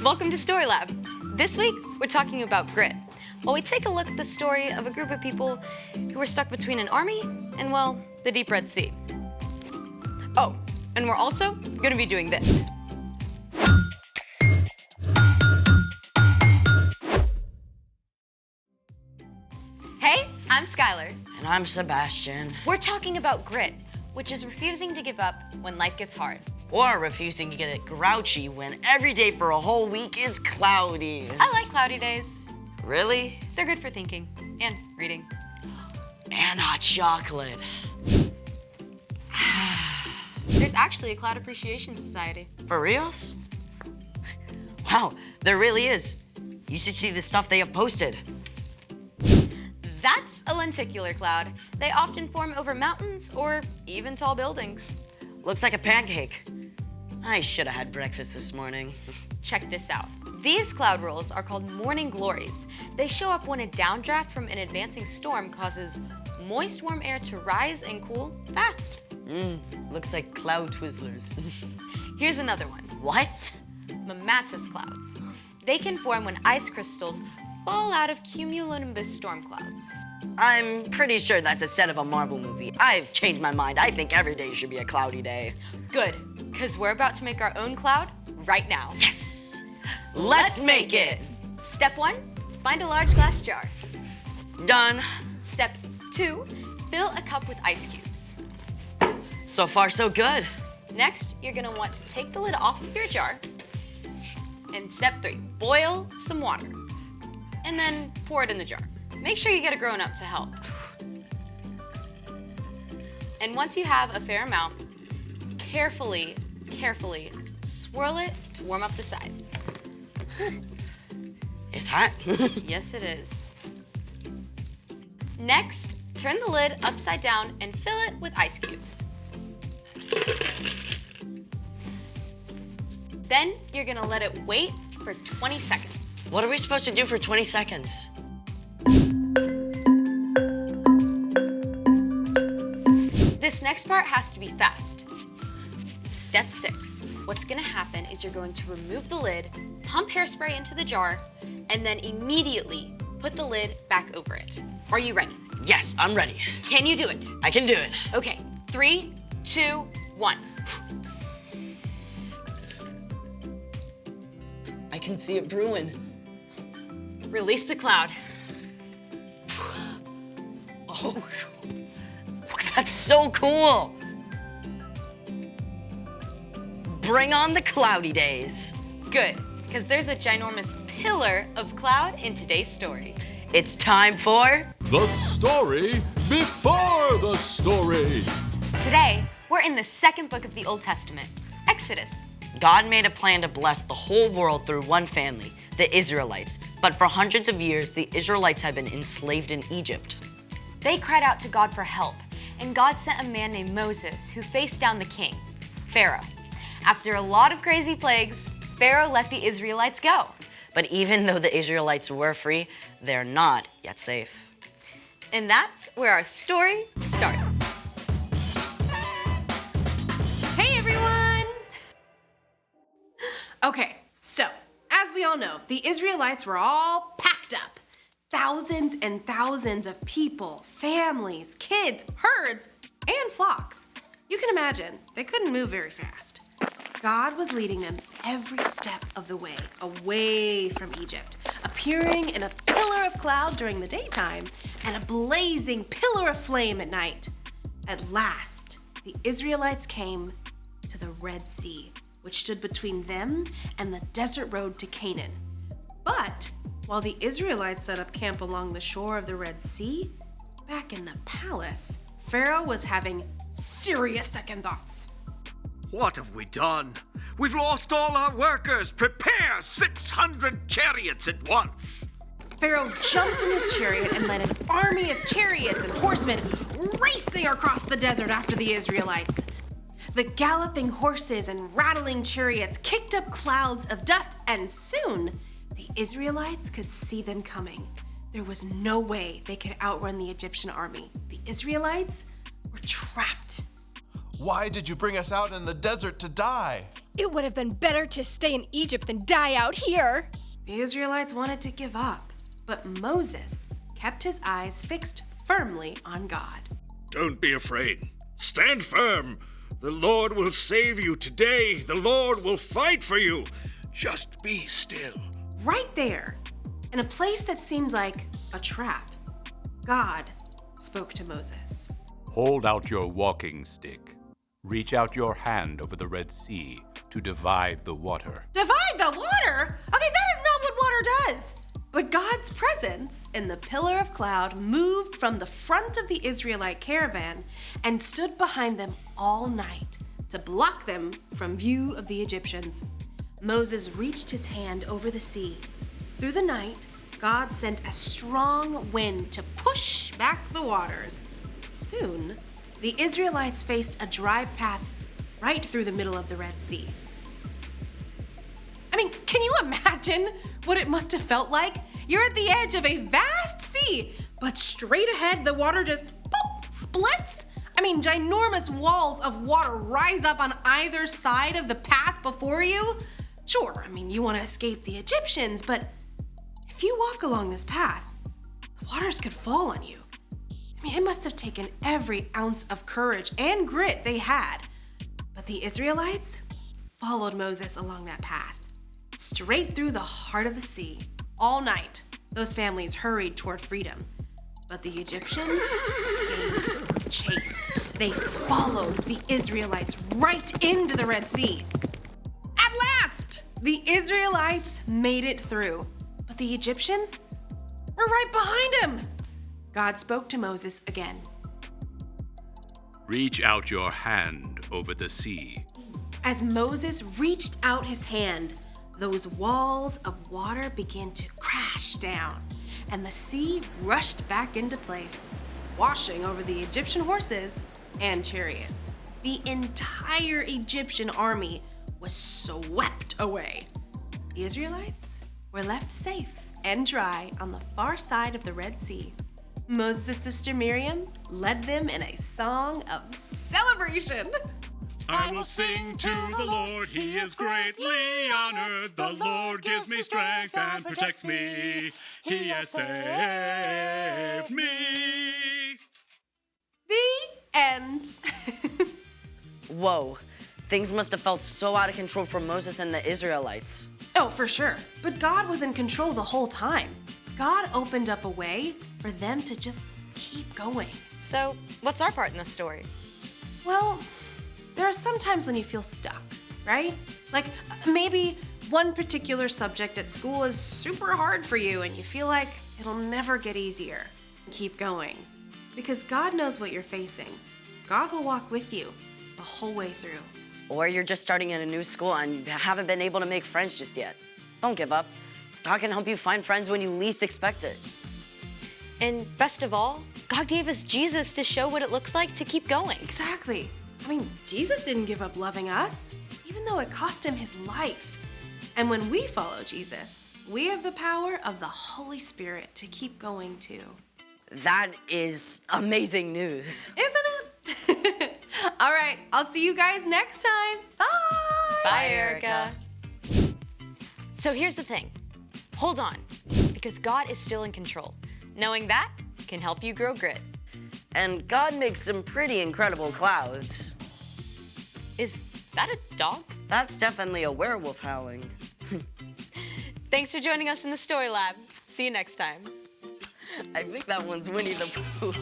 Welcome to Story Lab. This week, we're talking about grit, while we take a look at the story of a group of people who were stuck between an army and, well, the deep Red Sea. Oh, and we're also going to be doing this. Hey, I'm Skylar. And I'm Sebastian. We're talking about grit, which is refusing to give up when life gets hard. Or refusing to get grouchy when every day for a whole week is cloudy. I like cloudy days. Really? They're good for thinking and reading. And hot chocolate. There's actually a Cloud Appreciation Society. For reals? Wow, there really is. You should see the stuff they have posted. That's a lenticular cloud. They often form over mountains or even tall buildings. Looks like a pancake. I should have had breakfast this morning. Check this out. These cloud rolls are called morning glories. They show up when a downdraft from an advancing storm causes moist, warm air to rise and cool fast. Looks like cloud twizzlers. Here's another one. What? Mammatus clouds. They can form when ice crystals fall out of cumulonimbus storm clouds. I'm pretty sure that's a set of a Marvel movie. I've changed my mind. I think every day should be a cloudy day. Good, because we're about to make our own cloud right now. Yes! Let's make it! Step 1, find a large glass jar. Done. Step 2, fill a cup with ice cubes. So far, so good. Next, you're gonna want to take the lid off of your jar. And step 3, boil some water. And then pour it in the jar. Make sure you get a grown-up to help. And once you have a fair amount, carefully swirl it to warm up the sides. It's hot. Yes, it is. Next, turn the lid upside down and fill it with ice cubes. Then you're gonna let it wait for 20 seconds. What are we supposed to do for 20 seconds? This next part has to be fast. Step 6. What's gonna happen is you're going to remove the lid, pump hairspray into the jar, and then immediately put the lid back over it. Are you ready? Yes, I'm ready. Can you do it? I can do it. Okay, 3, 2, 1. I can see it brewing. Release the cloud. Oh, that's so cool. Bring on the cloudy days. Good, because there's a ginormous pillar of cloud in today's story. It's time for The story before the story. Today, we're in the second book of the Old Testament, Exodus. God made a plan to bless the whole world through one family, the Israelites. But for hundreds of years, the Israelites had been enslaved in Egypt. They cried out to God for help, and God sent a man named Moses who faced down the king, Pharaoh. After a lot of crazy plagues, Pharaoh let the Israelites go. But even though the Israelites were free, they're not yet safe. And that's where our story starts. Hey everyone! Okay, so as we all know, the Israelites were all packed up. Thousands and thousands of people, families, kids, herds, and flocks. You can imagine, they couldn't move very fast. God was leading them every step of the way, away from Egypt, appearing in a pillar of cloud during the daytime and a blazing pillar of flame at night. At last, the Israelites came to the Red Sea, which stood between them and the desert road to Canaan. But while the Israelites set up camp along the shore of the Red Sea, back in the palace, Pharaoh was having serious second thoughts. What have we done? We've lost all our workers. Prepare 600 chariots at once. Pharaoh jumped in his chariot and led an army of chariots and horsemen racing across the desert after the Israelites. The galloping horses and rattling chariots kicked up clouds of dust, and soon the Israelites could see them coming. There was no way they could outrun the Egyptian army. The Israelites were trapped. Why did you bring us out in the desert to die? It would have been better to stay in Egypt than die out here. The Israelites wanted to give up, but Moses kept his eyes fixed firmly on God. Don't be afraid. Stand firm. The Lord will save you today. The Lord will fight for you. Just be still. Right there, in a place that seemed like a trap, God spoke to Moses. Hold out your walking stick. Reach out your hand over the Red Sea to divide the water. Divide the water? Okay, that is not what water does. But God's presence in the pillar of cloud moved from the front of the Israelite caravan and stood behind them all night to block them from view of the Egyptians. Moses reached his hand over the sea. Through the night, God sent a strong wind to push back the waters. Soon, the Israelites faced a dry path right through the middle of the Red Sea. I mean, can you imagine what it must have felt like? You're at the edge of a vast sea, but straight ahead the water just boop, splits. I mean, ginormous walls of water rise up on either side of the path before you. Sure, I mean, you want to escape the Egyptians, but if you walk along this path, the waters could fall on you. I mean, it must have taken every ounce of courage and grit they had. But the Israelites followed Moses along that path, straight through the heart of the sea. All night, those families hurried toward freedom. But the Egyptians gave chase. They followed the Israelites right into the Red Sea. At last, the Israelites made it through. But the Egyptians were right behind them. God spoke to Moses again. Reach out your hand over the sea. As Moses reached out his hand, those walls of water began to crash down, and the sea rushed back into place, washing over the Egyptian horses and chariots. The entire Egyptian army was swept away. The Israelites were left safe and dry on the far side of the Red Sea. Moses' sister Miriam led them in a song of celebration. I will sing to the Lord, he is greatly honored. The Lord gives me strength and protects me. He has saved me. The end. Whoa, things must have felt so out of control for Moses and the Israelites. Oh, for sure. But God was in control the whole time. God opened up a way for them to just keep going. So, what's our part in this story? Well, there are some times when you feel stuck, right? Like maybe one particular subject at school is super hard for you and you feel like it'll never get easier. Keep going. Because God knows what you're facing. God will walk with you the whole way through. Or you're just starting in a new school and you haven't been able to make friends just yet. Don't give up. God can help you find friends when you least expect it. And best of all, God gave us Jesus to show what it looks like to keep going. Exactly. I mean, Jesus didn't give up loving us, even though it cost him his life. And when we follow Jesus, we have the power of the Holy Spirit to keep going too. That is amazing news. Isn't it? All right, I'll see you guys next time. Bye. Bye, Erica. So here's the thing. Hold on, because God is still in control. Knowing that can help you grow grit. And God makes some pretty incredible clouds. Is that a dog? That's definitely a werewolf howling. Thanks for joining us in the Story Lab. See you next time. I think that one's Winnie the Pooh.